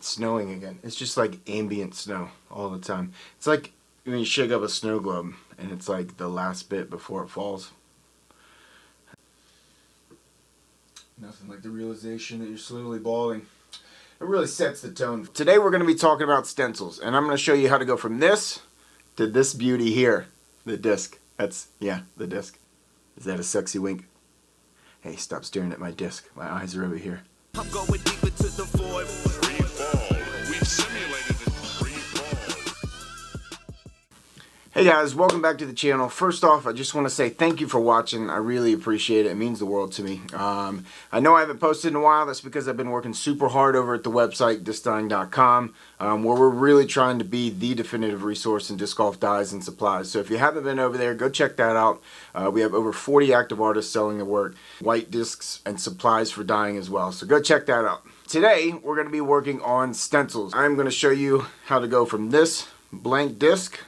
it's snowing again. It's just like ambient snow all the time. It's like when you shake up a snow globe and it's like the last bit before it falls. Nothing like the realization that you're slowly balding. It really sets the tone. Today we're going to be talking about stencils, and I'm going to show you how to go from this to this beauty here. The disc. That's, yeah, the disc. Is that a sexy wink? Hey, stop staring at my disc. My eyes are over here. I'm going deep into the void. Free fall. We've simulated it. Free fall. Hey guys, welcome back to the channel. First off, I just want to say thank you for watching. I really appreciate it. It means the world to me. I know I haven't posted in a while. That's because I've been working super hard over at the website, discdying.com, where we're really trying to be the definitive resource in disc golf dyes and supplies. So if you haven't been over there, go check that out. We have over 40 active artists selling their work, white discs and supplies for dyeing as well. So go check that out. Today, we're going to be working on stencils. I'm going to show you how to go from this blank disc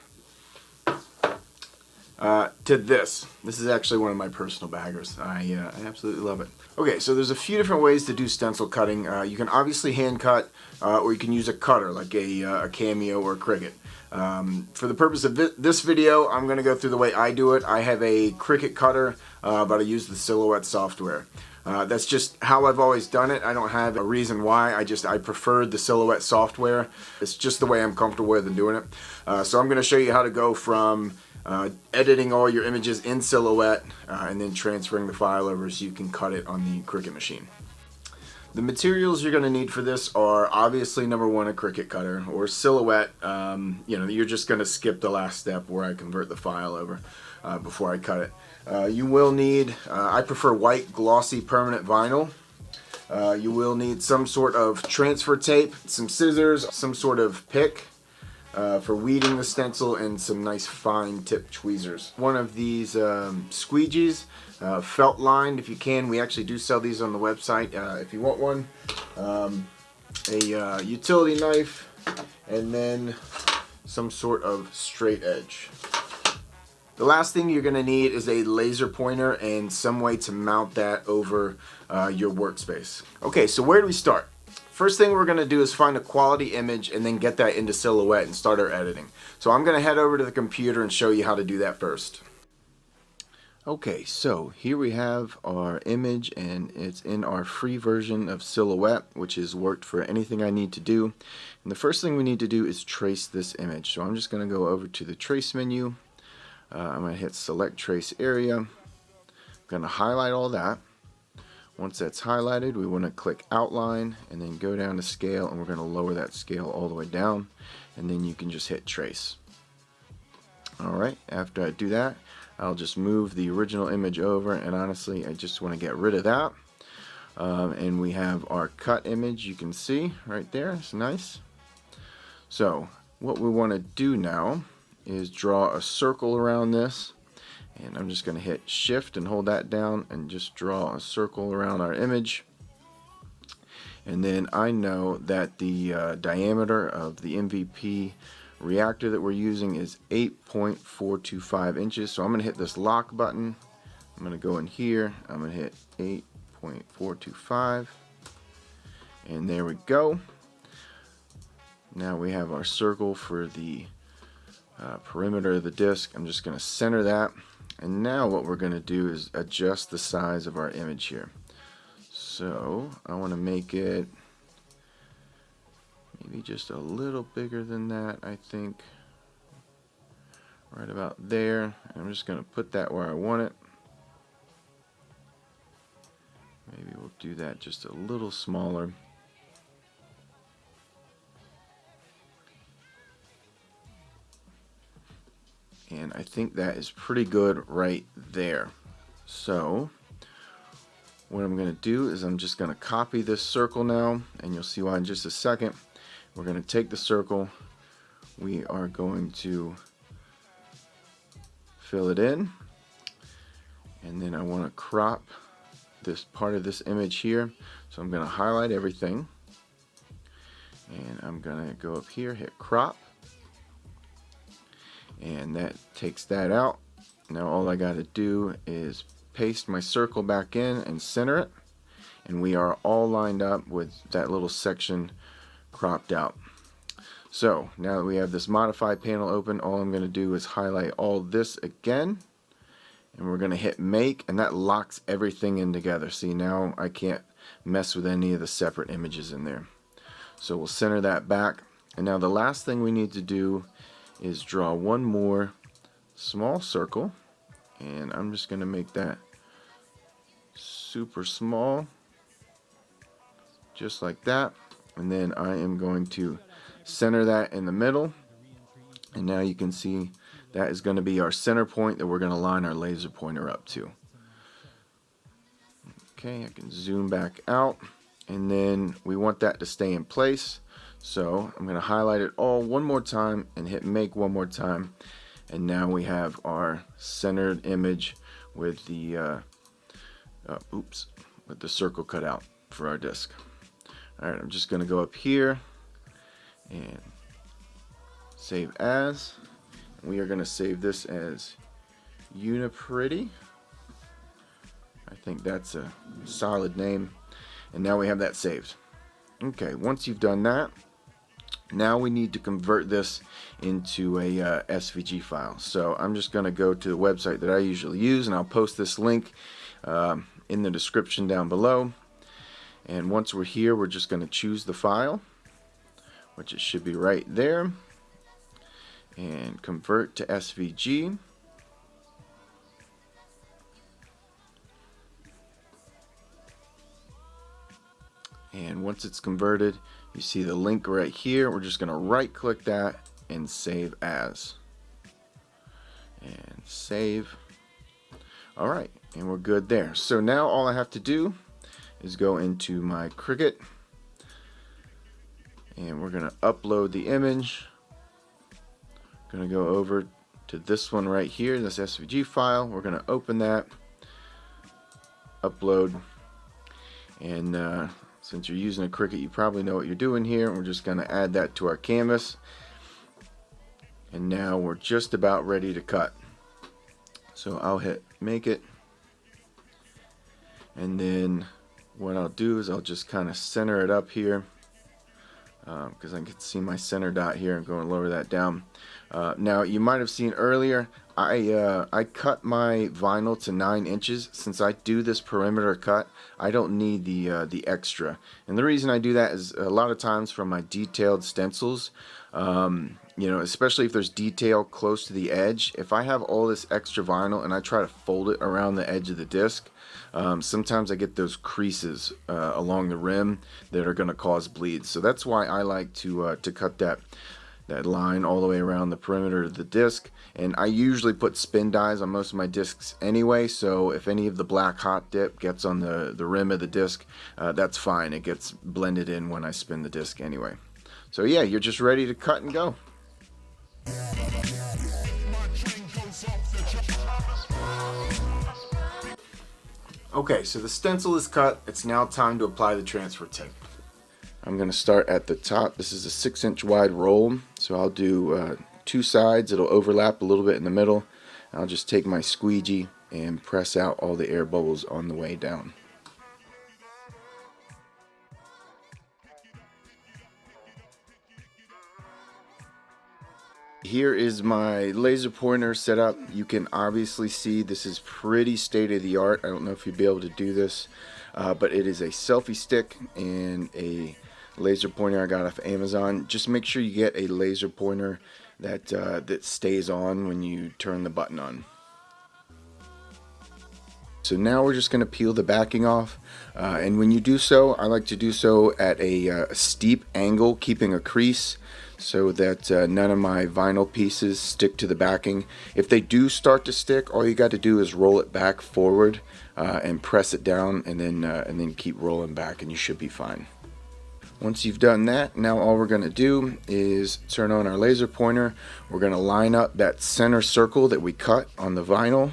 to this. This is actually one of my personal baggers. I absolutely love it. Okay, so there's a few different ways to do stencil cutting. You can obviously hand cut, or you can use a cutter like a Cameo or a Cricut. For the purpose of this video, I'm going to go through the way I do it. I have a Cricut cutter, but I use the Silhouette software. That's just how I've always done it. I don't have a reason why. I prefer the Silhouette software. It's just the way I'm comfortable with and doing it. So I'm going to show you how to go from editing all your images in Silhouette and then transferring the file over so you can cut it on the Cricut machine. The materials you're going to need for this are obviously number one, a Cricut cutter, or Silhouette. You know, you're just going to skip the last step where I convert the file over before I cut it. You will need, I prefer white glossy permanent vinyl. You will need some sort of transfer tape, some scissors, some sort of pick for weeding the stencil, and some nice fine tip tweezers. One of these squeegees, felt lined if you can. We actually do sell these on the website if you want one. A utility knife, and then some sort of straight edge. The last thing you're going to need is a laser pointer and some way to mount that over your workspace. Okay, so where do we start? First thing we're going to do is find a quality image and then get that into Silhouette and start our editing. So I'm going to head over to the computer and show you how to do that first. Okay, so here we have our image, and it's in our free version of Silhouette, which has worked for anything I need to do. And the first thing we need to do is trace this image. So I'm just going to go over to the trace menu. I'm going to hit select trace area. I'm going to highlight all that. Once that's highlighted, we want to click outline and then go down to scale, and we're going to lower that scale all the way down, and then you can just hit trace. Alright, after I do that, I'll just move the original image over, and honestly I just want to get rid of that. And we have our cut image, you can see right there. It's nice. So what we want to do now is draw a circle around this. And I'm just going to hit shift and hold that down and just draw a circle around our image. And then I know that the diameter of the MVP reactor that we're using is 8.425 inches. So I'm going to hit this lock button. I'm going to go in here. I'm going to hit 8.425. And there we go. Now we have our circle for the perimeter of the disc. I'm just going to center that. And now what we're going to do is adjust the size of our image here. So I want to make it maybe just a little bigger than that, I think. Right about there. And I'm just going to put that where I want it. Maybe we'll do that just a little smaller. And I think that is pretty good right there. So what I'm going to do is I'm just going to copy this circle now, and you'll see why in just a second. We're going to take the circle, we are going to fill it in, and then I want to crop this part of this image here. So I'm going to highlight everything, and I'm going to go up here, hit crop, and that takes that out. Now all I got to do is paste my circle back in and center it, and we are all lined up with that little section cropped out. So now that we have this modify panel open, all I'm going to do is highlight all this again, and we're going to hit make, and that locks everything in together. See, now I can't mess with any of the separate images in there. So we'll center that back, and now the last thing we need to do is draw one more small circle, and I'm just going to make that super small, just like that, and then I am going to center that in the middle, and now you can see that is going to be our center point that we're going to line our laser pointer up to. Okay, I can zoom back out, and then we want that to stay in place, so I'm going to highlight it all one more time and hit make one more time, and now we have our centered image with the with the circle cut out for our disc. Alright, I'm just going to go up here and save as. We are going to save this as Unipretty. I think that's a solid name. And now we have that saved. Okay, once you've done that, now we need to convert this into a SVG file. So I'm just going to go to the website that I usually use, and I'll post this link in the description down below. And once we're here, we're just going to choose the file, which it should be right there, and convert to SVG. And once it's converted, you see the link right here. We're just going to right click that and save as, and save. Alright, and we're good there. So now all I have to do is go into my Cricut, and we're going to upload the image. Going to go over to this one right here, this SVG file. We're going to open that, upload, and since you're using a Cricut, you probably know what you're doing here. We're just going to add that to our canvas, and now we're just about ready to cut. So I'll hit make it, and then what I'll do is I'll just kind of center it up here, because I can see my center dot here. I'm going to lower that down. Now you might have seen earlier I cut my vinyl to 9 inches. Since I do this perimeter cut, I don't need the extra, and the reason I do that is a lot of times for my detailed stencils, you know, especially if there's detail close to the edge, if I have all this extra vinyl and I try to fold it around the edge of the disc, sometimes I get those creases along the rim that are going to cause bleeds. So that's why I like to cut that line all the way around the perimeter of the disc. And I usually put spin dies on most of my discs anyway, so if any of the black hot dip gets on the rim of the disc, that's fine. It gets blended in when I spin the disc anyway. So yeah, you're just ready to cut and go. Okay, so the stencil is cut. It's now time to apply the transfer tape. I'm going to start at the top. This is a 6-inch wide roll, so I'll do 2 sides. It'll overlap a little bit in the middle. I'll just take my squeegee and press out all the air bubbles on the way down. Here is my laser pointer set up. You can obviously see this is pretty state-of-the-art. I don't know if you'll be able to do this, but it is a selfie stick and a laser pointer I got off Amazon. Just make sure you get a laser pointer that stays on when you turn the button on. So now we're just going to peel the backing off, and when you do so, I like to do so at a steep angle, keeping a crease so that none of my vinyl pieces stick to the backing. If they do start to stick, all you got to do is roll it back forward and press it down, and then keep rolling back, and you should be fine. Once you've done that, now all we're going to do is turn on our laser pointer. We're going to line up that center circle that we cut on the vinyl,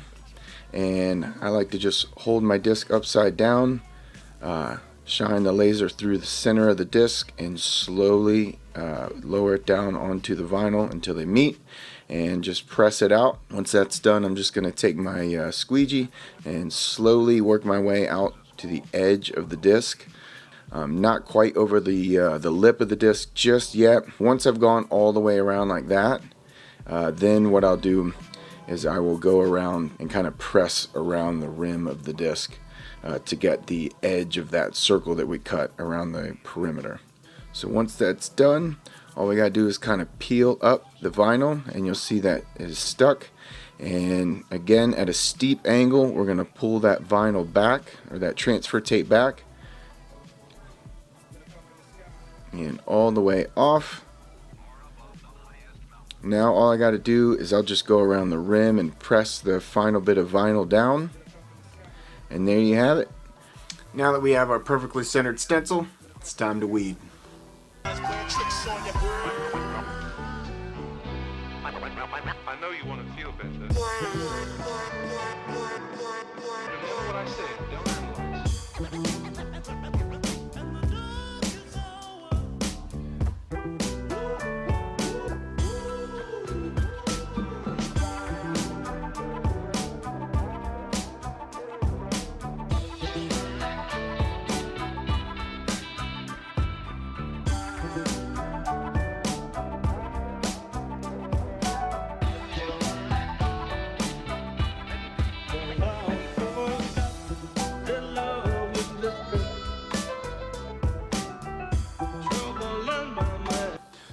and I like to just hold my disc upside down, shine the laser through the center of the disc, and slowly lower it down onto the vinyl until they meet, and just press it out. Once that's done, I'm just going to take my squeegee and slowly work my way out to the edge of the disc. Not quite over the lip of the disc just yet. Once I've gone all the way around like that, then what I'll do is I will go around and kind of press around the rim of the disc to get the edge of that circle that we cut around the perimeter. So once that's done, all we gotta do is kind of peel up the vinyl, and you'll see that it is stuck. And again, at a steep angle, we're gonna pull that vinyl back, or that transfer tape back, and all the way off. Now all I got to do is I'll just go around the rim and press the final bit of vinyl down, and there you have it. Now that we have our perfectly centered stencil, it's time to weed. I know you want to feel better. Remember what I said, don't analyze.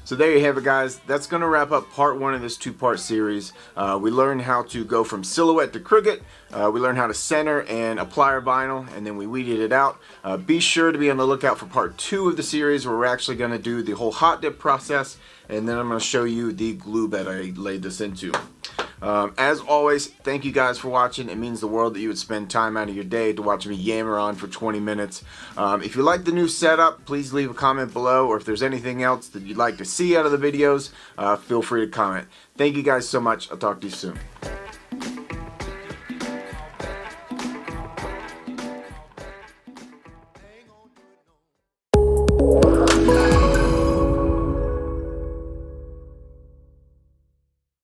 So there you have it, guys. That's going to wrap up part 1 of this 2-part series. We learned how to go from silhouette to Cricut. We learned how to center and apply our vinyl, and then we weeded it out. Be sure to be on the lookout for part 2 of the series, where we're actually going to do the whole hot dip process, and then I'm going to show you the glue bed I laid this into. As always, thank you guys for watching. It means the world that you would spend time out of your day to watch me yammer on for 20 minutes. If you like the new setup, please leave a comment below, or if there's anything else that you'd like to see out of the videos, feel free to comment. Thank you guys so much. I'll talk to you soon.